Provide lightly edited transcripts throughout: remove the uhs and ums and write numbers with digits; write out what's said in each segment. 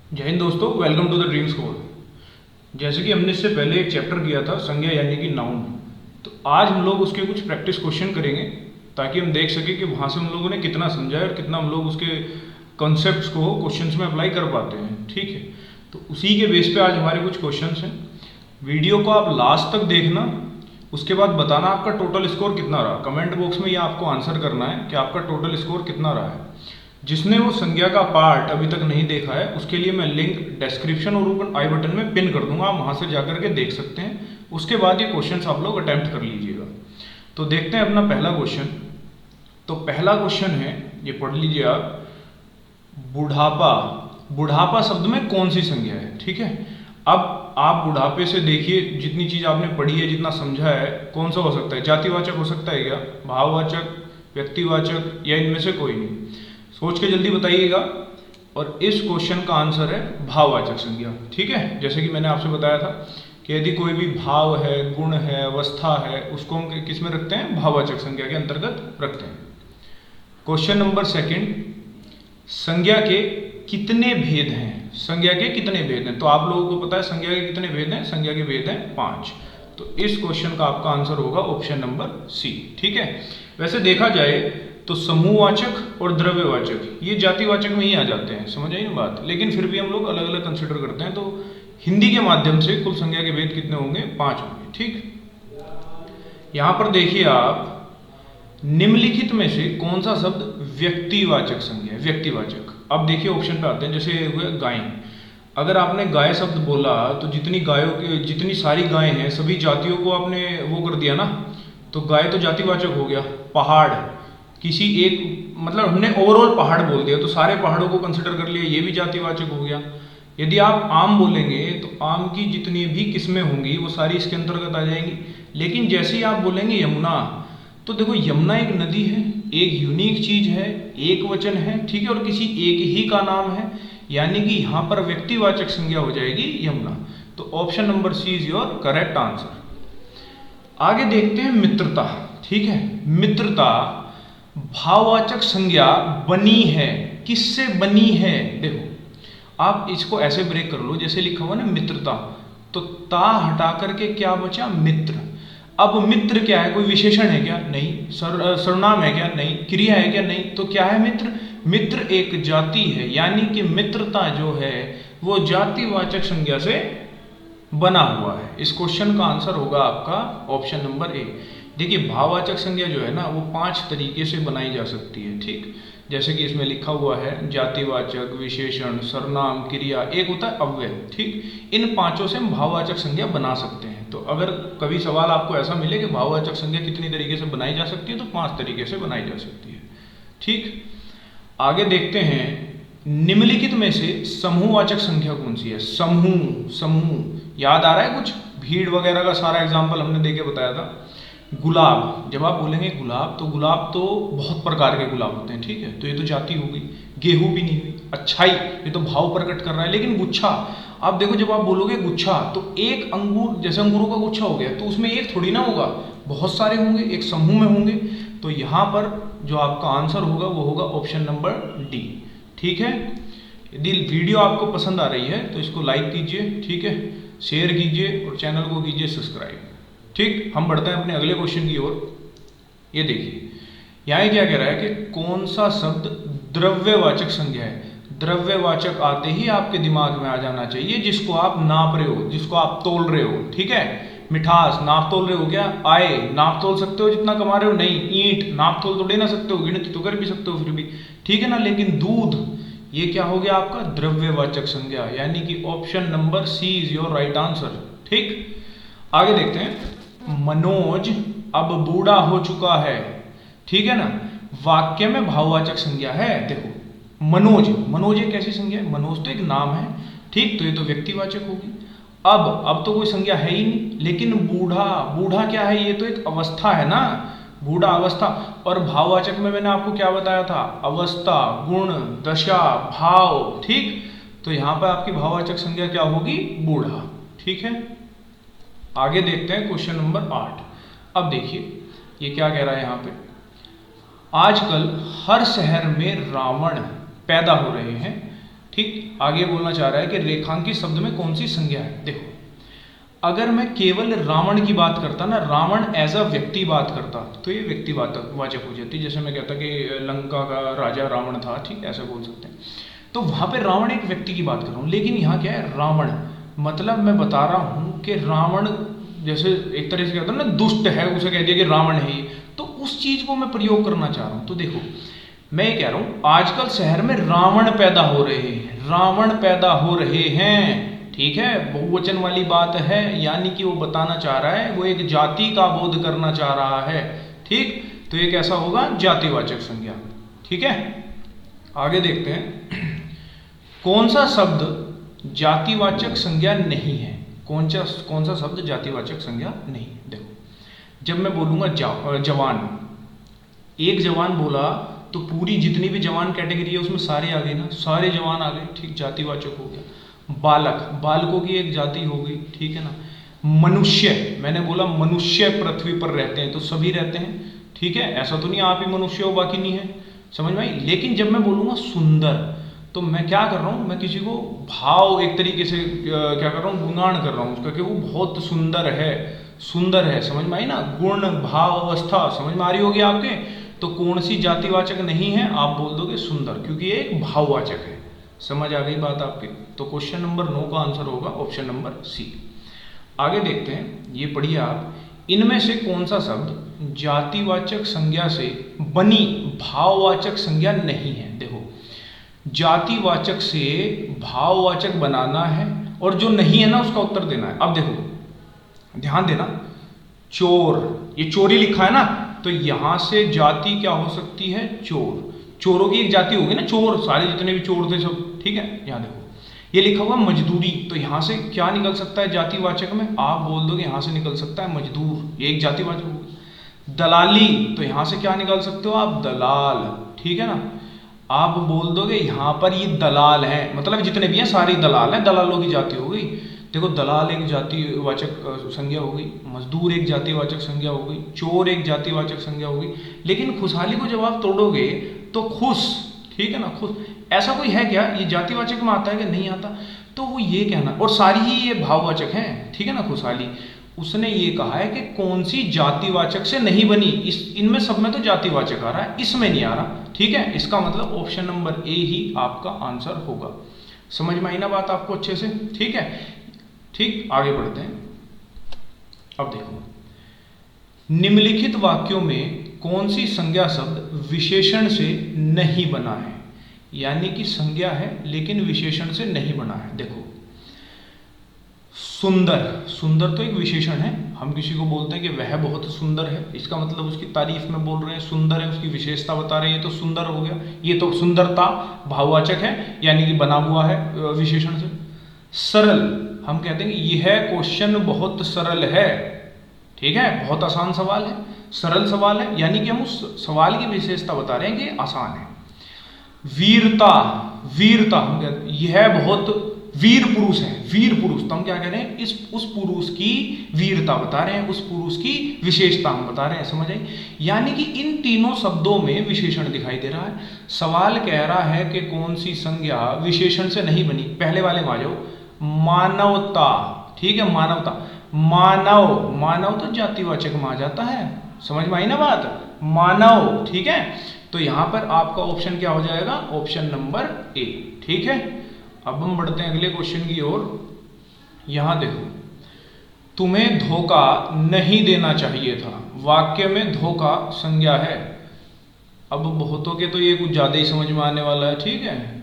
जय हिंद दोस्तों, welcome to the dream school. जैसे कि हमने इससे पहले एक चैप्टर किया था संज्ञा यानी कि नाउन, तो आज हम लोग उसके कुछ प्रैक्टिस क्वेश्चन करेंगे ताकि हम देख सकें कि वहाँ से हम लोगों ने कितना समझा है और कितना हम लोग उसके कॉन्सेप्ट्स को क्वेश्चंस में अप्लाई कर पाते हैं। ठीक है, तो उसी के बेस पे आज हमारे कुछ क्वेश्चंस हैं। वीडियो को आप लास्ट तक देखना, उसके बाद बताना आपका टोटल स्कोर कितना रहा। कमेंट बॉक्स में ये आपको आंसर करना है कि आपका टोटल स्कोर कितना रहा है। जिसने वो संज्ञा का पार्ट अभी तक नहीं देखा है उसके लिए मैं लिंक डिस्क्रिप्शन और ऊपर आई बटन में पिन कर दूंगा, आप वहां से जाकर के देख सकते हैं। उसके बाद ये क्वेश्चंस आप लोग अटेम्प्ट कर लीजिएगा। तो देखते हैं अपना पहला क्वेश्चन। तो पहला क्वेश्चन है, ये पढ़ लीजिए आप, बुढ़ापा। बुढ़ापा शब्द में कौन सी संज्ञा है? ठीक है, अब आप बुढ़ापे से देखिए, जितनी चीज आपने पढ़ी है, जितना समझा है, कौन सा हो सकता है? जातिवाचक हो सकता है क्या, भाववाचक, व्यक्तिवाचक, या इनमें से कोई नहीं? सोच के जल्दी बताइएगा। और इस क्वेश्चन का आंसर है भाववाचक संज्ञा। ठीक है, जैसे कि मैंने आपसे बताया था कि यदि कोई भी भाव है, गुण है, अवस्था है, उसको हम किस में रखते हैं? भाववाचक संज्ञा के अंतर्गत रखते हैं। क्वेश्चन नंबर सेकंड, संज्ञा के कितने भेद हैं? संज्ञा के कितने भेद हैं? तो आप लोगों को पता है संज्ञा के कितने भेद हैं? संज्ञा के भेद हैं 5। तो इस क्वेश्चन का आपका आंसर होगा ऑप्शन नंबर सी। ठीक है, वैसे देखा जाए तो समूहवाचक और द्रव्यवाचक ये जातिवाचक में ही आ जाते हैं, समझ आई ना बात। लेकिन फिर भी हम लोग अलग अलग कंसिडर करते हैं। तो हिंदी के माध्यम से कुल संज्ञा के भेद कितने होंगे? 5 होंगे। ठीक, यहां पर देखिए आप, निम्नलिखित में से कौन सा शब्द व्यक्तिवाचक संज्ञा है? व्यक्तिवाचक। अब देखिए ऑप्शन पे आते हैं, जैसे हुए गाय। अगर आपने गाय शब्द बोला तो जितनी गायों की, जितनी सारी गायें हैं, सभी जातियों को आपने वो कर दिया ना, तो गाय तो जातिवाचक हो गया। पहाड़, किसी एक, मतलब हमने ओवरऑल पहाड़ बोल दिया तो सारे पहाड़ों को कंसिडर कर लिया, ये भी जातिवाचक हो गया। यदि आप आम बोलेंगे तो आम की जितनी भी किस्में होंगी वो सारी इसके अंतर्गत आ जाएंगी। लेकिन जैसे ही आप बोलेंगे यमुना, तो देखो यमुना एक नदी है, एक यूनिक चीज है, एक वचन है, ठीक है, और किसी एक ही का नाम है, यानी कि यहां पर व्यक्तिवाचक संज्ञा हो जाएगी यमुना। तो option number C is your correct answer. आगे देखते हैं मित्रता। ठीक है, मित्रता भाववाचक संज्ञा बनी है, किससे बनी है? देखो आप इसको ऐसे ब्रेक कर लो, जैसे लिखा हुआ ना मित्रता, तो ता हटा करके क्या बचा? मित्र। अब मित्र क्या है? कोई विशेषण है क्या? नहीं। सर्वनाम है क्या? नहीं। क्रिया है क्या? नहीं। तो क्या है मित्र? मित्र एक जाति है, यानी कि मित्रता जो है वो जातिवाचक संज्ञा से बना हुआ है। इस क्वेश्चन का आंसर होगा आपका ऑप्शन नंबर ए। देखिए भाववाचक संज्ञा जो है ना वो 5 तरीके से बनाई जा सकती है। ठीक, जैसे कि इसमें लिखा हुआ है, जातिवाचक, विशेषण, सर्वनाम, क्रिया, एक होता है अव्यय। ठीक, इन 5 से हम भाववाचक संज्ञा बना सकते हैं। तो अगर कभी सवाल आपको ऐसा मिले कि भाववाचक संज्ञा कितनी तरीके से बनाई जा सकती है, तो 5 तरीके से बनाई जा सकती है। ठीक, आगे देखते हैं, निम्नलिखित में से समूहवाचक संख्या कौन सी है? समूह, समूह याद आ रहा है कुछ? भीड़ वगैरह का सारा एग्जाम्पल हमने देके बताया था। गुलाब, जब आप बोलेंगे गुलाब, तो गुलाब तो बहुत प्रकार के गुलाब होते हैं। ठीक है, तो ये तो जाति हो गई। गेहूं भी नहीं हुई। अच्छाई, ये तो भाव प्रकट कर रहा है। लेकिन गुच्छा, आप देखो जब आप बोलोगे गुच्छा, तो एक अंगूर, जैसे अंगूरों का गुच्छा हो गया, तो उसमें एक थोड़ी ना होगा, बहुत सारे होंगे, एक समूह में होंगे। तो यहां पर जो आपका आंसर होगा वो होगा ऑप्शन नंबर डी। ठीक है, यदि वीडियो आपको पसंद आ रही है तो इसको लाइक कीजिए, ठीक है, शेयर कीजिए और चैनल को कीजिए सब्सक्राइब। ठीक, हम बढ़ते हैं अपने अगले क्वेश्चन की ओर। ये देखिए यहाँ क्या कह रहा है कि कौन सा शब्द द्रव्यवाचक संज्ञा है? द्रव्यवाचक आते ही आपके दिमाग में आ जाना चाहिए जिसको आप नाप रहे हो, जिसको आप तोल रहे हो। ठीक है, मिठास नाप तोल रहे हो क्या? आय नाप तोल सकते हो जितना कमा रहे हो? नहीं। ईंट नाप तोल तो ना सकते हो, गिनती तो कर भी सकते हो फिर भी, ठीक है ना। लेकिन दूध, ये क्या हो गया आपका? द्रव्यवाचक संज्ञा, यानी कि option number C is your right answer. ठीक, आगे देखते हैं, मनोज अब बूढ़ा हो चुका है। ठीक है ना, वाक्य में भाववाचक संज्ञा है। देखो मनोज, मनोज एक कैसी संज्ञा है? मनोज तो एक नाम है। ठीक, तो ये तो व्यक्तिवाचक होगी। अब तो कोई संज्ञा है ही नहीं। लेकिन बूढ़ा, बूढ़ा क्या है? ये तो एक अवस्था है ना, बूढ़ा अवस्था। और भाववाचक में मैंने आपको क्या बताया था? अवस्था, गुण, दशा, भाव। ठीक, तो यहां पर आपकी भाववाचक संज्ञा क्या होगी? बूढ़ा। ठीक है, आगे देखते हैं क्वेश्चन नंबर 8। अब देखिए ये क्या कह रहा है यहाँ पे, आजकल हर शहर में रावण पैदा हो रहे हैं। ठीक, आगे बोलना चाह रहा है कि रेखांकित शब्द में कौन सी संज्ञा है। देखो, अगर मैं केवल रावण की बात करता ना, रावण एज अ व्यक्ति बात करता, तो ये व्यक्तिवाचक हो जाती। जैसे मैं कहता कि लंका का राजा रावण था, ठीक, ऐसा बोल सकते हैं। तो वहां पे रावण एक व्यक्ति की बात कर रहा हूँ, लेकिन यहाँ क्या है, रावण मतलब मैं बता रहा हूँ कि रावण जैसे एक तरह से कहता है ना, दुष्ट है, उसे कह दिया कि रावण है ये, तो उस चीज को मैं प्रयोग करना चाह रहा हूँ। तो देखो, मैं ये कह रहा हूँ आजकल शहर में रावण पैदा हो रहे हैं, रावण पैदा हो रहे हैं, ठीक है, बहुवचन वाली बात है, यानी कि वो बताना चाह रहा है, वो एक जाति का बोध करना चाह रहा है, ठीक। तो ये कैसा होगा, जातिवाचक संज्ञा, ठीक है। आगे देखते हैं, कौन सा शब्द जातिवाचक संज्ञा नहीं है, कौन सा शब्द जातिवाचक संज्ञा नहीं। देखो, जब मैं बोलूंगा जवान, एक जवान बोला तो पूरी जितनी भी जवान कैटेगरी है उसमें सारे आ गए ना, सारे जवान आ गए, ठीक, जातिवाचक हो गया। बालक, बालकों की एक जाति हो गई, ठीक है ना। मनुष्य, मैंने बोला मनुष्य पृथ्वी पर रहते हैं तो सभी रहते हैं, ठीक है, ऐसा तो नहीं आप ही मनुष्य हो बाकी नहीं है, समझ में आई। लेकिन जब मैं बोलूंगा सुंदर, तो मैं क्या कर रहा हूं, मैं किसी को भाव एक तरीके से क्या कर रहा हूं, गुणगान कर रहा हूं उसका कि वो बहुत सुंदर है, सुंदर है, समझ में आई ना। गुण भाव अवस्था समझ में आ रही होगी आपके। तो कौन सी जातिवाचक नहीं है, आप बोल दोगे सुंदर, क्योंकि ये एक भाववाचक है। समझ आ गई बात आपके। तो क्वेश्चन नंबर 9 का आंसर होगा ऑप्शन नंबर सी। आगे देखते हैं, ये पढ़िए आप, इनमें से कौन सा शब्द जातिवाचक संज्ञा से बनी भाववाचक संज्ञा नहीं है। देखो, जातिवाचक से भाववाचक बनाना है और जो नहीं है ना उसका उत्तर देना है। अब देखो ध्यान देना, चोर, ये चोरी लिखा है ना, तो यहां से जाति क्या हो सकती है, चोर, चोरों की एक जाति होगी ना, चोर सारे जितने भी चोर थे सब, ठीक है। यहां देखो ये लिखा हुआ मजदूरी, तो यहां से क्या निकल सकता है जातिवाचक में, आप बोल दोगे यहां से निकल सकता है मजदूर, ये एक जातिवाचक होगी। दलाली, तो यहां से क्या निकाल सकते हो आप, दलाल, ठीक है ना। आप बोल दोगे यहां पर ये दलाल है, मतलब जितने भी हैं सारे दलाल हैं, दलालों की जाति हो गई। देखो, दलाल एक जातिवाचक संज्ञा हो गई, मजदूर एक जातिवाचक संज्ञा हो गई, चोर एक जातिवाचक संज्ञा हो गई। लेकिन खुशहाली को जब आप तोड़ोगे तो खुश, ठीक है ना, खुश, ऐसा कोई है क्या, ये जातिवाचक में आता है कि नहीं आता। तो वो ये कहना, और सारी ही ये भाववाचक हैं, ठीक है ना। खुशहाली, उसने ये कहा है कि कौन सी जातिवाचक से नहीं बनी, इस इनमें सब में तो जातिवाचक आ रहा है, इसमें नहीं आ रहा, ठीक है। इसका मतलब ऑप्शन नंबर ए ही आपका आंसर होगा। समझ में आई ना बात आपको अच्छे से, ठीक है। ठीक, आगे बढ़ते हैं। अब देखो, निम्नलिखित वाक्यों में कौन सी संज्ञा शब्द विशेषण से नहीं बना है, यानी कि संज्ञा है लेकिन विशेषण से नहीं बना है। देखो, सुंदर, सुंदर तो एक विशेषण है, हम किसी को बोलते हैं कि वह बहुत सुंदर है, इसका मतलब उसकी तारीफ में बोल रहे हैं, सुंदर है, उसकी विशेषता बता रहे हैं, ये तो सुंदर हो गया। ये तो सुंदरता भाववाचक है, यानी कि बना हुआ है विशेषण से। सरल, हम कहते हैं कि यह क्वेश्चन बहुत सरल है, ठीक है, बहुत आसान सवाल है, सरल सवाल है, यानी कि हम उस सवाल की विशेषता बता रहे हैं कि आसान है। वीरता, वीरता, हम कहते हैं यह बहुत वीर पुरुष है, वीर पुरुष, तो हम क्या कह रहे हैं, उस पुरुष की वीरता बता रहे हैं, उस पुरुष की विशेषता हम बता रहे हैं, समझ आई। यानी कि इन तीनों शब्दों में विशेषण दिखाई दे रहा है। सवाल कह रहा है कि कौन सी संज्ञा विशेषण से नहीं बनी। पहले वाले में आ जाओ, मानवता, ठीक है, मानवता, मानव, मानव तो जातिवाचक में आ जाता है, समझ में आई ना बात, मानव, ठीक है। तो यहां पर आपका ऑप्शन क्या हो जाएगा, ऑप्शन नंबर ए, ठीक है। अब हम बढ़ते हैं अगले क्वेश्चन की ओर। यहां देखो, तुम्हें धोखा नहीं देना चाहिए था, वाक्य में धोखा संज्ञा है। अब बहुतों के तो ये कुछ ज्यादा ही समझ में आने वाला है, ठीक है।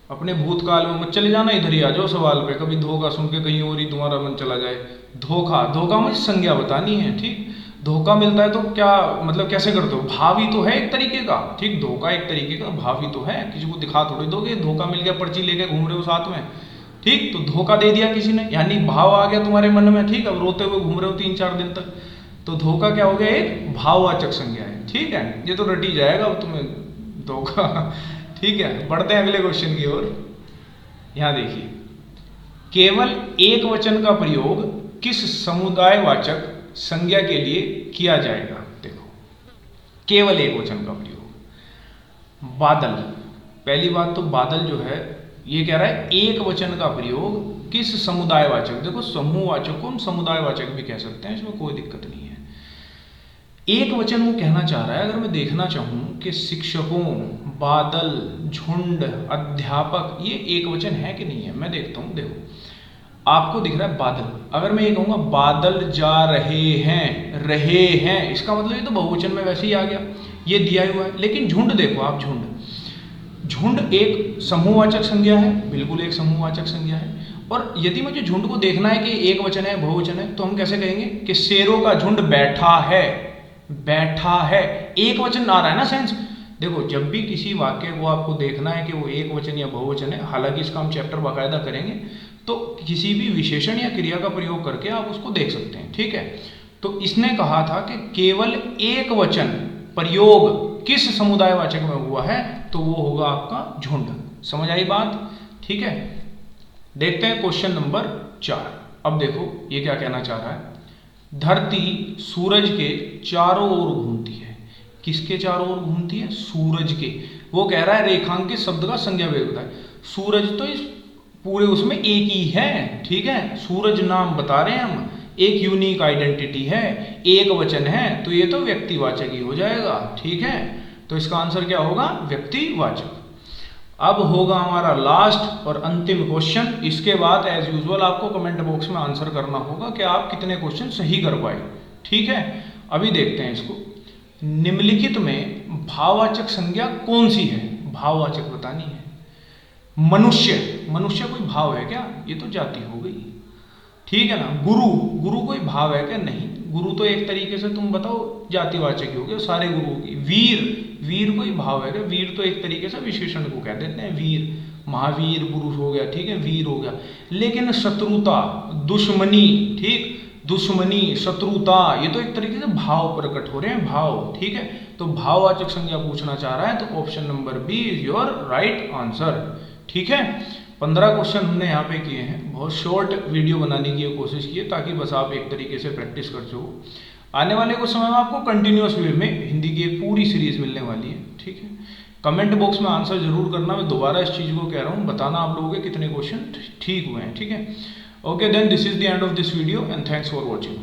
अपने भूतकाल में मत चले जाना, इधर ही आ जाओ सवाल पे, कभी धोखा सुन के कहीं और ही तुम्हारा मन चला जाए। धोखा, धोखा मुझे संज्ञा बतानी है, ठीक। धोखा मिलता है तो क्या मतलब, कैसे करते हो, भावी तो है एक तरीके का, ठीक, धोखा एक तरीके का भावी तो है, किसी को दिखा थोड़ी दोगे, धोखा मिल गया, पर्ची लेके घूम रहे हो साथ में, ठीक, तो धोखा दे दिया किसी ने, यानी भाव आ गया तुम्हारे मन में, ठीक, अब रोते हुए घूम रहे हो 3-4 दिन तक, तो धोखा क्या हो गया, एक भाववाचक संज्ञा है, ठीक है। ये तो रट ही जाएगा अब तुम्हें धोखा, ठीक है। बढ़ते हैं अगले क्वेश्चन की ओर। यहां देखिए, केवल एक वचन का प्रयोग किस समुदायवाचक संज्ञा के लिए किया जाएगा। देखो, केवल एक वचन का प्रयोग, बादल, पहली बात तो बादल जो है ये कह रहा है एक वचन का प्रयोग किस समुदायवाचक, देखो समूहवाचक को हम समुदायवाचक भी कह सकते हैं, इसमें कोई दिक्कत नहीं है। एक वचन वो कहना चाह रहा है, अगर मैं देखना चाहूँ कि शिक्षकों, बादल, झुंड, अध्यापक, ये एक वचन है कि नहीं है, मैं देखता हूँ। देखो आपको दिख रहा है बादल, अगर मैं ये कहूँगा बादल जा रहे हैं, इसका मतलब ये तो बहुवचन में वैसे ही आ गया, ये दिया हुआ है। लेकिन झुंड देखो आप, झुंड एक समूहवाचक संज्ञा है, बिल्कुल एक समूहवाचक संज्ञा है। और यदि मुझे झुंड को देखना है कि एक वचन है बहुवचन है, तो हम कैसे कहेंगे कि शेरों का झुंड बैठा है, एक वचन आ रहा है ना सेंस। देखो जब भी किसी वाक्य को आपको देखना है कि वो एक वचन या बहुवचन है, हालांकि इसका हम चैप्टर बाकायदा करेंगे, तो किसी भी विशेषण या क्रिया का प्रयोग करके आप उसको देख सकते हैं, ठीक है। तो इसने कहा था कि केवल एक वचन प्रयोग किस समुदायवाचक में हुआ है, तो वो होगा आपका झुंड। समझ आई बात, ठीक है। देखते हैं क्वेश्चन नंबर 4। अब देखो ये क्या कहना चाह रहा है, धरती सूरज के चारों ओर घूमती है। किसके चारों ओर घूमती है? सूरज के। वो कह रहा है रेखांकित शब्द का संज्ञा भेद बताए। सूरज तो इस पूरे उसमें एक ही है, ठीक है, सूरज नाम बता रहे हैं हम, एक यूनिक आइडेंटिटी है, एक वचन है, तो ये तो व्यक्तिवाचक ही हो जाएगा, ठीक है। तो इसका आंसर क्या होगा? व्यक्तिवाचक। अब होगा हमारा लास्ट और अंतिम क्वेश्चन। इसके बाद एज यूजुअल आपको कमेंट बॉक्स में आंसर करना होगा कि आप कितने क्वेश्चन सही कर पाए, ठीक है। अभी देखते हैं इसको। निम्नलिखित में भाववाचक संज्ञा कौन सी है? भाववाचक बतानी है। मनुष्य, मनुष्य कोई भाव है क्या? ये तो जाति हो गई, ठीक है ना। गुरु, गुरु कोई भाव है क्या? नहीं, गुरु तो एक तरीके से तुम बताओ जातिवाचक ही हो गया सारे गुरुओं की। वीर, वीर कोई भाव है क्या? वीर तो एक तरीके से विशेषण को कह देते हैं, वीर, महावीर पुरुष हो गया, ठीक है, वीर हो गया। लेकिन शत्रुता, दुश्मनी, ठीक, दुश्मनी, शत्रुता, ये तो एक तरीके से भाव प्रकट हो रहे हैं, भाव, ठीक है। तो भाववाचक संज्ञा पूछना चाह रहा है, तो option number B is your right answer, ठीक है। 15 क्वेश्चन हमने यहाँ पे किए हैं, बहुत शॉर्ट वीडियो बनाने की कोशिश की है ताकि बस आप एक तरीके से प्रैक्टिस कर सको। आने वाले कुछ समय में आपको कंटिन्यूअस वे में हिंदी की एक पूरी सीरीज मिलने वाली है, ठीक है। कमेंट बॉक्स में आंसर जरूर करना, मैं दोबारा इस चीज़ को कह रहा हूँ, बताना आप लोगों के कितने क्वेश्चन ठीक हुए हैं, ठीक है। Okay then, this is the end of this video and thanks for watching.